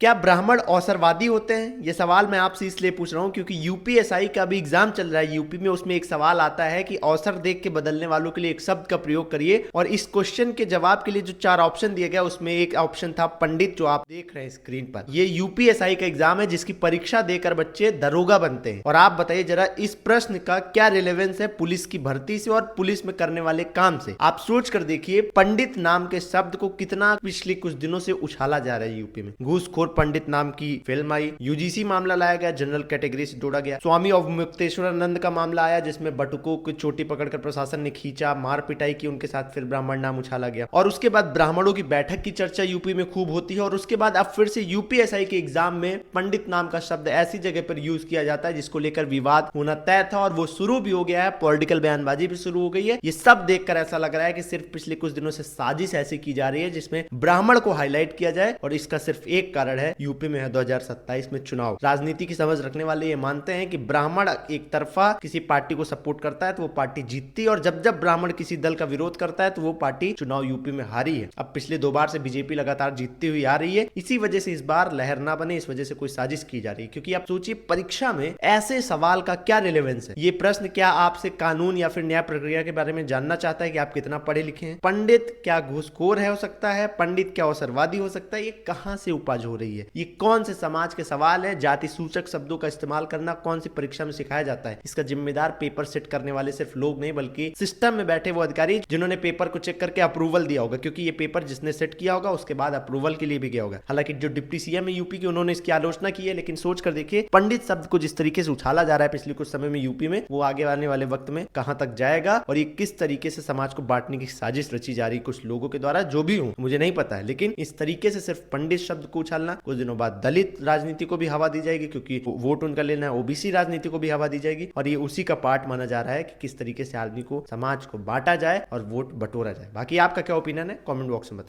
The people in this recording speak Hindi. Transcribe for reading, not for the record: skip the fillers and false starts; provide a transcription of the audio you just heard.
क्या ब्राह्मण अवसरवादी होते हैं? ये सवाल मैं आपसे इसलिए पूछ रहा हूं क्योंकि यूपीएसआई का भी एग्जाम चल रहा है यूपी में। उसमें एक सवाल आता है कि अवसर देख के बदलने वालों के लिए एक शब्द का प्रयोग करिए। और इस क्वेश्चन के जवाब के लिए जो 4 ऑप्शन दिए गया उसमें एक ऑप्शन था पंडित, जो आप देख रहे हैं स्क्रीन पर। ये यूपीएसआई का एग्जाम है जिसकी परीक्षा देकर बच्चे दरोगा बनते हैं। और आप बताइए जरा इस प्रश्न का क्या रिलेवेंस है पुलिस की भर्ती से और पुलिस में करने वाले काम से। आप सोच कर देखिए पंडित नाम के शब्द को कितना पिछले कुछ दिनों से उछाला जा रहा है यूपी में। घूसखोर पंडित नाम की फिल्म आई, यूजीसी मामला लाया गया, जनरल कैटेगरी से जोड़ा गया, स्वामी अवमुक्तेश्वरानंद का मामला आया जिसमें बटुकों की चोटी पकड़कर प्रशासन ने खींचा, मार पिटाई की उनके साथ, फिर ब्राह्मण नाम उछाला गया। और उसके बाद ब्राह्मणों की बैठक की चर्चा यूपी में खूब होती है। और उसके बाद अब फिर से यूपीएसआई के एग्जाम में पंडित नाम का शब्द ऐसी जगह पर यूज किया जाता है जिसको लेकर विवाद होना तय था और वो शुरू भी हो गया है। पॉलिटिकल बयानबाजी भी शुरू हो गई है। ये सब देखकर ऐसा लग रहा है कि सिर्फ पिछले कुछ दिनों से साजिश ऐसी की जा रही है जिसमें ब्राह्मण को हाईलाइट किया जाए। और इसका सिर्फ एक कारण है, यूपी में है 2027 में चुनाव। राजनीति की समझ रखने वाले ये मानते हैं कि ब्राह्मण एक तरफा किसी पार्टी को सपोर्ट करता है तो वो पार्टी जीतती है, और जब जब ब्राह्मण किसी दल का विरोध करता है तो वो पार्टी चुनाव यूपी में हारी है। अब पिछले 2 बार से बीजेपी लगातार जीतती हुई आ रही है। इसी वजह से इस बार लहर ना बने, इस वजह से कोई साजिश की जा रही है। क्योंकि आप सोचिए परीक्षा में ऐसे सवाल का क्या रिलेवेंस है। ये प्रश्न क्या आपसे कानून या फिर न्याय प्रक्रिया के बारे में जानना चाहता है कि आप कितना पढ़े लिखे हैं? पंडित क्या घूसखोर है हो सकता है? पंडित क्या अवसरवादी हो सकता है? ये कहां से उपज हो रही है? ये कौन से समाज के सवाल है? जाति सूचक शब्दों का इस्तेमाल करना कौन सी परीक्षा में सिखाया जाता है? इसका जिम्मेदार पेपर सेट करने वाले सिर्फ लोग नहीं बल्कि सिस्टम में बैठे वो अधिकारी जिन्होंने पेपर को चेक करके अप्रूवल दिया होगा। क्योंकि ये पेपर जिसने सेट किया होगा उसके बाद अप्रूवल के लिए भी गया होगा। हालांकि जो डिप्टी सीएम है यूपी के उन्होंने इसकी आलोचना की है, लेकिन सोच कर देखिए पंडित शब्द को जिस तरीके से उछाला जा रहा है पिछले कुछ समय में यूपी में, वो आगे आने वाले वक्त में कहां तक जाएगा और ये किस तरीके से समाज को बांटने की साजिश रची जा रही कुछ लोगों के द्वारा, जो भी हो मुझे नहीं पता है। लेकिन इस तरीके से सिर्फ पंडित शब्द को उछालना, कुछ दिनों बाद दलित राजनीति को भी हवा दी जाएगी क्योंकि वोट उनका लेना है, ओबीसी राजनीति को भी हवा दी जाएगी। और ये उसी का पार्ट माना जा रहा है कि किस तरीके से आदमी को, समाज को बांटा जाए और वोट बटोरा जाए। बाकी आपका क्या ओपिनियन है, कमेंट बॉक्स में बताइए।